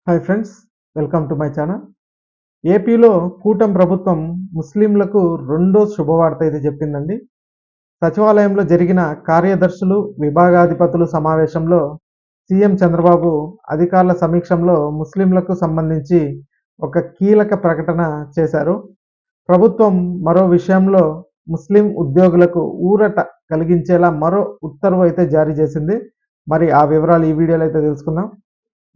Hi friends, welcome to my channel. ఏపీలో కూటమి ప్రభుత్వం ముస్లింలకు రెండో శుభవార్త అయితే చెప్పిందండి. సచివాలయంలో జరిగిన కార్యదర్శులు, విభాగాధిపతులు సమావేశంలో సీఎం చంద్రబాబు అధికారుల సమీక్షంలో ముస్లింలకు సంబంధించి ఒక కీలక ప్రకటన చేశారు. ప్రభుత్వం మరో విషయంలో ముస్లిం ఉద్యోగులకు ఊరట కలిగించేలా మరో ఉత్తర్వు అయితే జారీ చేసింది. మరి ఆ వివరాలు ఈ వీడియోలో అయితే తెలుసుకుందాం.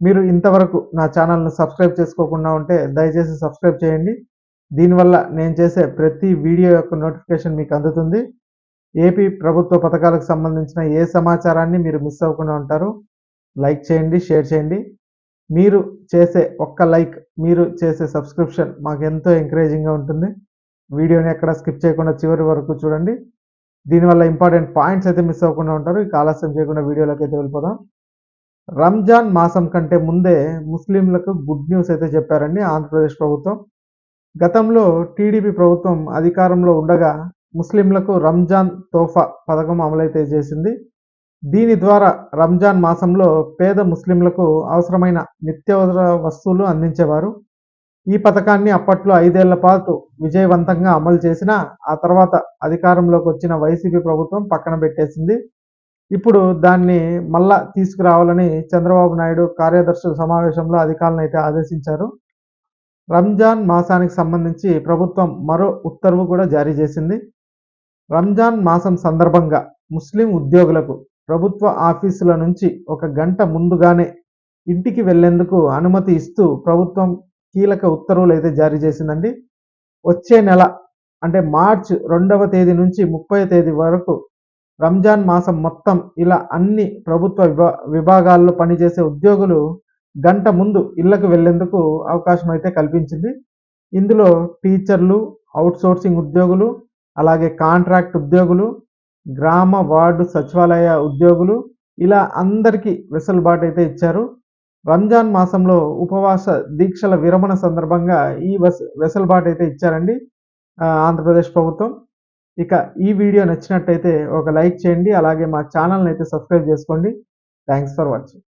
మీరు ఇంతవరకు నా ఛానల్ను సబ్స్క్రైబ్ చేసుకోకుండా ఉంటే దయచేసి సబ్స్క్రైబ్ చేయండి. దీనివల్ల నేను చేసే ప్రతి వీడియో యొక్క నోటిఫికేషన్ మీకు అందుతుంది. ఏపీ ప్రభుత్వ పథకాలకు సంబంధించిన ఏ సమాచారాన్ని మీరు మిస్ అవ్వకుండా ఉంటారు. లైక్ చేయండి, షేర్ చేయండి. మీరు చేసే ఒక్క లైక్, మీరు చేసే సబ్స్క్రిప్షన్ మాకు ఎంతో ఎంకరేజింగ్గా ఉంటుంది. వీడియోని ఎక్కడ స్కిప్ చేయకుండా చివరి వరకు చూడండి. దీనివల్ల ఇంపార్టెంట్ పాయింట్స్ అయితే మిస్ అవ్వకుండా ఉంటారు. ఇక ఆలస్యం చేయకుండా వీడియోలోకి అయితే వెళ్ళిపోదాం. రంజాన్ మాసం కంటే ముందే ముస్లింలకు గుడ్ న్యూస్ అయితే చెప్పారండి ఆంధ్రప్రదేశ్ ప్రభుత్వం. గతంలో టీడీపీ ప్రభుత్వం అధికారంలో ఉండగా ముస్లింలకు రంజాన్ తోఫా పథకం అమలైతే చేసింది. దీని ద్వారా రంజాన్ మాసంలో పేద ముస్లింలకు అవసరమైన నిత్యావసర వస్తువులు అందించేవారు. ఈ పథకాన్ని అప్పట్లో 5 ఏళ్ల పాటు విజయవంతంగా అమలు చేసినా ఆ తర్వాత అధికారంలోకి వచ్చిన వైసీపీ ప్రభుత్వం పక్కన పెట్టేసింది. ఇప్పుడు దాన్ని మళ్ళా తీసుకురావాలని చంద్రబాబు నాయుడు కార్యదర్శుల సమావేశంలో అధికారులను అయితే ఆదేశించారు. రంజాన్ మాసానికి సంబంధించి ప్రభుత్వం మరో ఉత్తర్వు కూడా జారీ చేసింది. రంజాన్ మాసం సందర్భంగా ముస్లిం ఉద్యోగులకు ప్రభుత్వ ఆఫీసుల నుంచి 1 గంట ముందుగానే ఇంటికి వెళ్లేందుకు అనుమతి ఇస్తూ ప్రభుత్వం కీలక ఉత్తర్వులు అయితే జారీ చేసిందండి. వచ్చే నెల అంటే మార్చి 2వ తేదీ నుంచి 30వ తేదీ వరకు రంజాన్ మాసం మొత్తం ఇలా అన్ని ప్రభుత్వ విభాగాల్లో పనిచేసే ఉద్యోగులు గంట ముందు ఇళ్లకు వెళ్లేందుకు అవకాశం అయితే కల్పించింది. ఇందులో టీచర్లు, అవుట్సోర్సింగ్ ఉద్యోగులు, అలాగే కాంట్రాక్ట్ ఉద్యోగులు, గ్రామ వార్డు సచివాలయ ఉద్యోగులు ఇలా అందరికీ వెసులుబాటు అయితే ఇచ్చారు. రంజాన్ మాసంలో ఉపవాస దీక్షల విరమణ సందర్భంగా ఈ వెసులుబాటు అయితే ఇచ్చారండి ఆంధ్రప్రదేశ్ ప్రభుత్వం. ఇక ఈ వీడియో నచ్చినట్టయితే ఒక లైక్ చేయండి. అలాగే మా ఛానల్ని అయితే సబ్స్క్రైబ్ చేసుకోండి. Thanks for watching.